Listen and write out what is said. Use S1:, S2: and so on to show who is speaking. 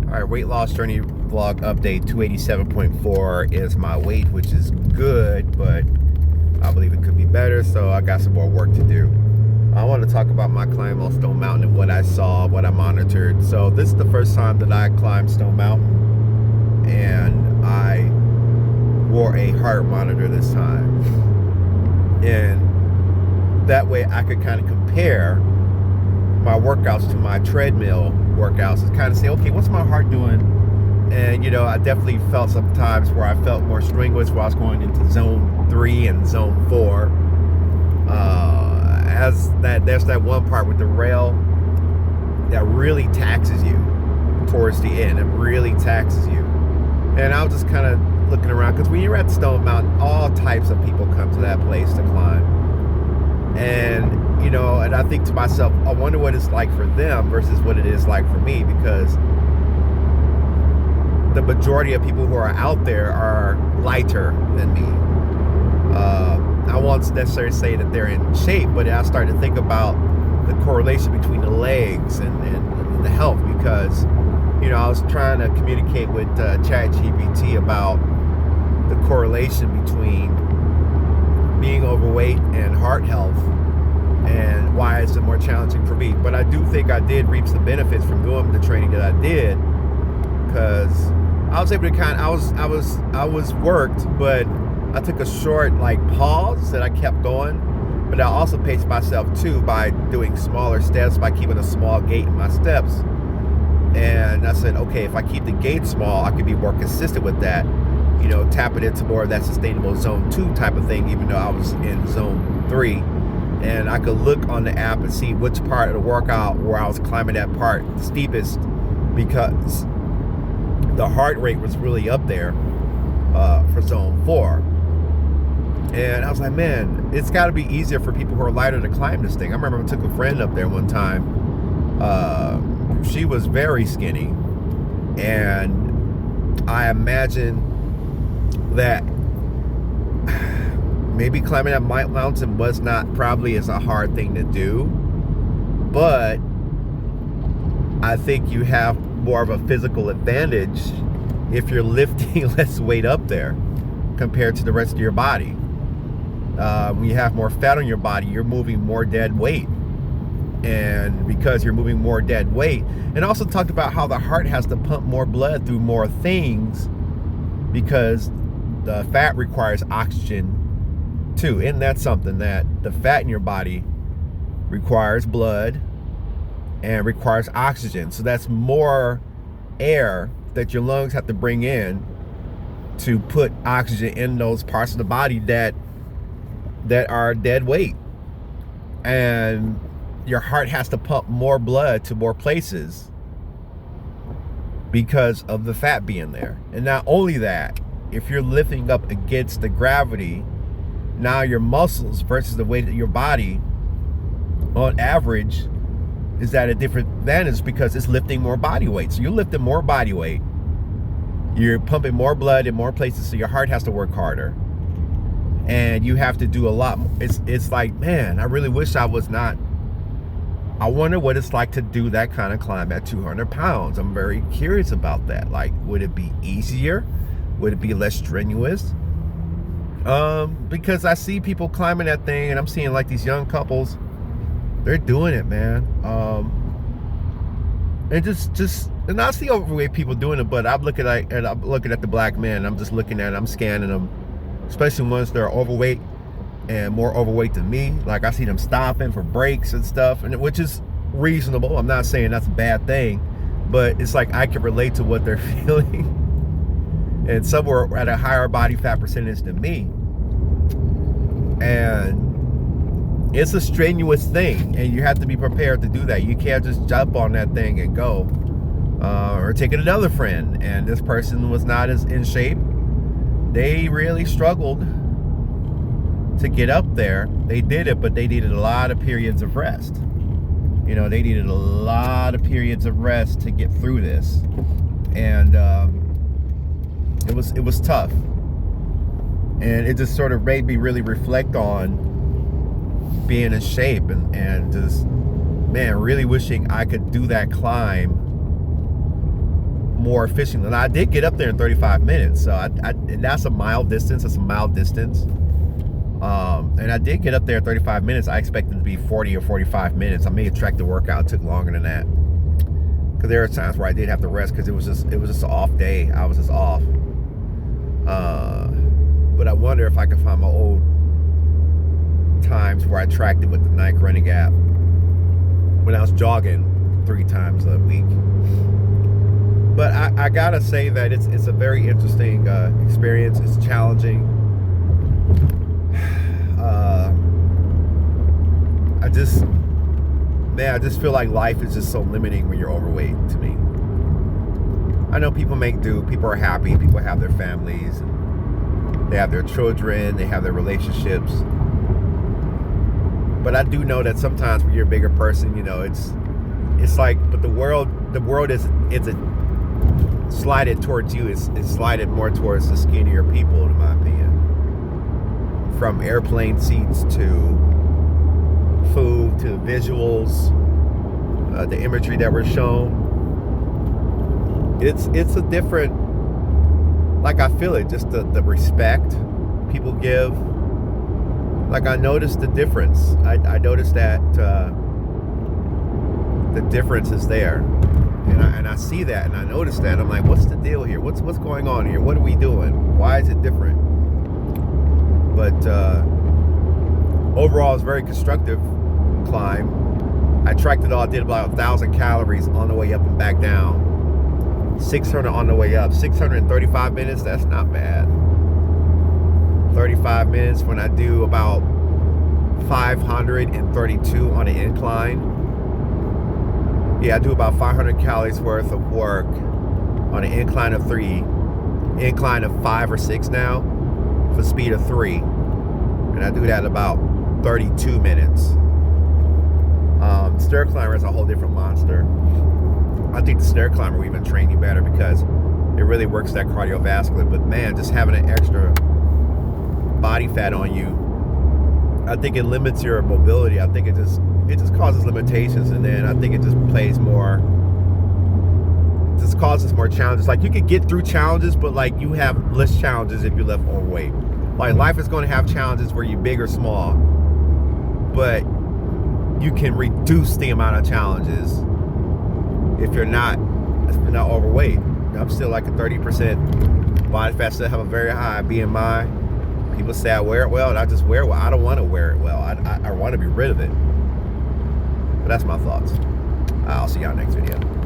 S1: All right, weight loss journey vlog update 287.4 is my weight, which is good, but I believe it could be better, so I got some more work to do. I want to talk about my climb on Stone Mountain and what I saw, what I monitored. So this is the first time that I climbed Stone Mountain, and I wore a heart monitor this time. And that way I could kind of compare my workouts to my treadmill workouts and kind of say, okay, what's my heart doing? And I definitely felt sometimes where I felt more strenuous where I was going into zone 3 and zone 4. There's that one part with the rail that really taxes you towards the end. It really taxes you. And I was just kind of looking around, because when you're at Stone Mountain, all types of people come to that place to climb. And and I think to myself, I wonder what it's like for them versus what it is like for me, because the majority of people who are out there are lighter than me. I won't necessarily say that they're in shape, but I started to think about the correlation between the legs and the health, because I was trying to communicate with ChatGPT about the correlation between being overweight and heart health, and why it's more challenging for me. But I do think I did reap the benefits from doing the training that I did, because I was able to I was worked, but I took a short pause that I kept going. But I also paced myself too by doing smaller steps, by keeping a small gait in my steps. And I said, okay, if I keep the gait small, I could be more consistent with that, tapping into more of that sustainable zone 2 type of thing, even though I was in zone 3. And I could look on the app and see which part of the workout where I was climbing that part the steepest, because the heart rate was really up there for zone 4. And I was like, man, it's got to be easier for people who are lighter to climb this thing. I remember I took a friend up there one time. She was very skinny, and I imagine that maybe climbing that mountain was not probably as a hard thing to do, but I think you have more of a physical advantage if you're lifting less weight up there compared to the rest of your body. When you have more fat on your body, you're moving more dead weight. And because you're moving more dead weight, and also talked about how the heart has to pump more blood through more things, because the fat requires oxygen too. Isn't that something, that the fat in your body requires blood and requires oxygen? So that's more air that your lungs have to bring in to put oxygen in those parts of the body that are dead weight. And your heart has to pump more blood to more places because of the fat being there. And not only that, if you're lifting up against the gravity, now your muscles versus the weight of your body on average is at a different advantage, because it's lifting more body weight. So you're lifting more body weight, you're pumping more blood in more places, so your heart has to work harder, and you have to do a lot more. It's like, man, I really wish I was not. I wonder what it's like to do that kind of climb at 200 pounds. I'm very curious about that. Would it be easier? Would it be less strenuous? Because I see people climbing that thing, and I'm seeing these young couples, they're doing it, man. And and I see overweight people doing it, but I'm looking at the black men. I'm just looking at it, I'm scanning them, especially ones that are overweight and more overweight than me. I see them stopping for breaks and stuff, and which is reasonable. I'm not saying that's a bad thing, but it's I can relate to what they're feeling. And some were at a higher body fat percentage than me. And it's a strenuous thing, and you have to be prepared to do that. You can't just jump on that thing and go. Or taking another friend, and this person was not as in shape. They really struggled to get up there. They did it, but they needed a lot of periods of rest. They needed a lot of periods of rest to get through this. And it was tough. And it just sort of made me really reflect on being in shape, and just, man, really wishing I could do that climb more efficient. And I did get up there in 35 minutes. So and that's a mile distance. It's a mile distance. And I did get up there in 35 minutes. I expected it to be 40 or 45 minutes. I may have tracked the workout. It took longer than that. Because there are times where I did have to rest because it was just an off day. I was just off. But I wonder if I can find my old times where I tracked it with the Nike Running app when I was jogging 3 times a week. But I gotta say that it's a very interesting experience. It's challenging. I just feel like life is just so limiting when you're overweight to me. I know people make do. People are happy. People have their families. And they have their children. They have their relationships. But I do know that sometimes when you're a bigger person, you know, it's like, but the world is slided towards you. It's slided more towards the skinnier people, in my opinion. From airplane seats to food to visuals, the imagery that we're shown. It's a different, like, I feel it, just the respect people give. Like, I noticed the difference. I noticed that the difference is there, and I see that, and I notice that. I'm like, what's the deal here? What's going on here? What are we doing? Why is it different? But overall, it's a very constructive climb. I tracked it all. I did about 1,000 calories on the way up and back down. 600 on the way up. 635 minutes. That's not bad. 35 minutes when I do about 532 on the incline. Yeah, I do about 500 calories worth of work on an incline of 3, incline of 5 or 6 now, for speed of 3. And I do that about 32 minutes. Stair climber is a whole different monster. I think the stair climber will even train you better because it really works that cardiovascular. But man, just having an extra body fat on you, I think it limits your mobility. I think it just causes limitations, and then I think it just causes more challenges. Like, you could get through challenges, but like, you have less challenges if you left overweight. Like, life is going to have challenges where you're big or small, but you can reduce the amount of challenges if you're not overweight. I'm still like a 30% body fat, still have a very high BMI. People say I wear it well, and I just wear it well. I don't want to wear it well. I want to be rid of it. But that's my thoughts. I'll see y'all next video.